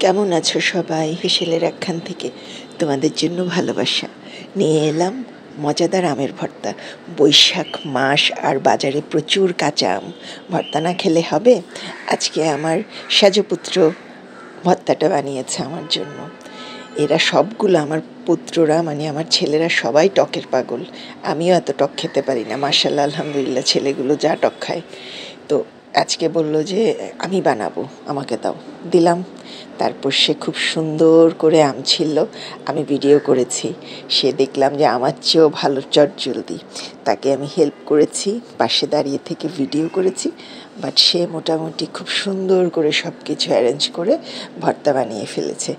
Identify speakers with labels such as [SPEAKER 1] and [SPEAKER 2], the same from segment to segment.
[SPEAKER 1] কেমন আছো সবাই? হেসেলের একখান থেকে তোমাদের জন্য ভালোবাসা নিয়ে এলাম মজাদার আমের ভর্তা। বৈশাখ মাস আর বাজারে প্রচুর কাঁচা আম, ভর্তা না খেলে হবে? আজকে আমার সেজপুত্র ভর্তাটা বানিয়েছে আমার জন্য। এরা সবগুলো আমার পুত্ররা, মানে আমার ছেলেরা সবাই টকের পাগল। আমিও এত টক খেতে পারি না, মাশাআল্লাহ আলহামদুলিল্লাহ ছেলেগুলো যা টক খায়। তো আজকে বলল যে আমি বানাবো, আমাকে দাও, দিলাম। তারপর সে খুব সুন্দর করে আম ছিল, আমি ভিডিও করেছি। সে দেখলাম যে আমার চেয়েও ভালো চটজলদি, তাকে আমি হেল্প করেছি, পাশে দাঁড়িয়ে থেকে ভিডিও করেছি। বাট সে মোটামুটি খুব সুন্দর করে সব কিছু অ্যারেঞ্জ করে ভর্তা বানিয়ে ফেলেছে।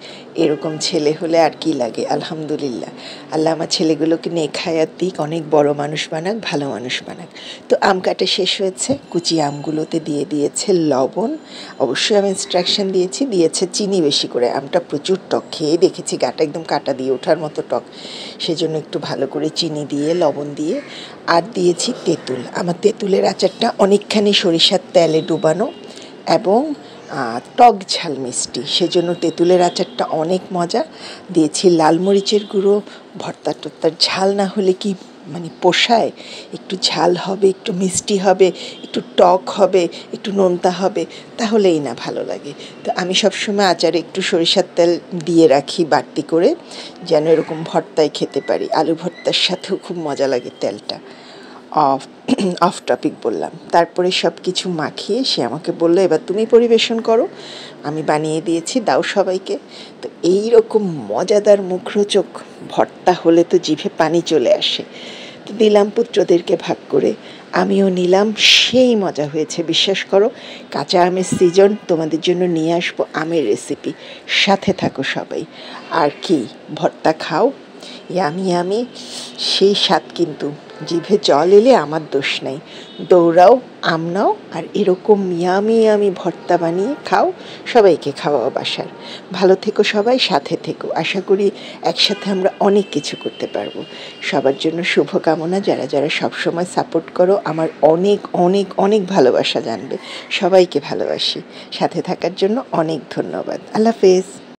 [SPEAKER 1] এরকম ছেলে হলে আর কি লাগে। আলহামদুলিল্লাহ, আল্লাহ আমার ছেলেগুলোকে নেখায়াত দিক, অনেক বড় মানুষ বানাক, ভালো মানুষ বানাক। তো আম কাটা শেষ হয়েছে, কুচি আমগুলোতে দিয়ে দিয়েছে লবণ। অবশ্যই আমি ইনস্ট্রাকশন দিয়েছে চিনি বেশি করে। আমটা প্রচুর টক, খেয়ে দেখেছি গাটা একদম কাটা দিয়ে ওঠার মতো টক, সেজন্য একটু ভালো করে চিনি দিয়ে লবণ দিয়ে। আর দিয়েছি তেঁতুল। আমার তেঁতুলের আচারটা অনেকখানি সরিষার তেলে ডুবানো এবং টক ঝাল মিষ্টি, সেজন্য তেঁতুলের আচারটা অনেক মজা। দিয়েছি লাল মরিচের গুঁড়ো। ভর্তা টর্তার ঝাল না হলে কি মানে পোষায়? একটু ঝাল হবে, একটু মিষ্টি হবে, একটু টক হবে, একটু নোনতা হবে, তাহলেই না ভালো লাগে। তো আমি সবসময় আচারে একটু সরিষার তেল দিয়ে রাখি বাড়তি করে, যেন এরকম ভর্তায় খেতে পারি। আলু ভর্তার সাথেও খুব মজা লাগে তেলটা। অফ টপিক বললাম। তারপরে সব কিছু মাখিয়ে সে আমাকে বললো, এবার তুমি পরিবেশন করো। আমি বানিয়ে দিয়েছি, দাও সবাইকে। তো এইরকম মজাদার মুখরোচক ভর্তা হলে তো জিভে পানি চলে আসে। তো দিলাম পুত্রদেরকে ভাগ করে, আমিও নিলাম। সেই মজা হয়েছে, বিশ্বাস করো। কাঁচা আমের সিজন, তোমাদের জন্য নিয়ে আসবো আমের রেসিপি। সাথে থাকো সবাই। আর কি ভর্তা খাও, আমি সেই স্বাদ। কিন্তু জিভে জল এলে আমার দোষ নেই। দৌড়াও, আম নাও, আর এরকম আমি ভর্তা বানিয়ে খাও। সবাইকে খাওয়াও বাসার। ভালো থেকো সবাই, সাথে থেকো। আশা করি একসাথে আমরা অনেক কিছু করতে পারবো। সবার জন্য শুভকামনা। যারা যারা সবসময় সাপোর্ট করো, আমার অনেক অনেক অনেক ভালোবাসা জানবে। সবাইকে ভালোবাসি। সাথে থাকার জন্য অনেক ধন্যবাদ। আল্লাহ হাফেজ।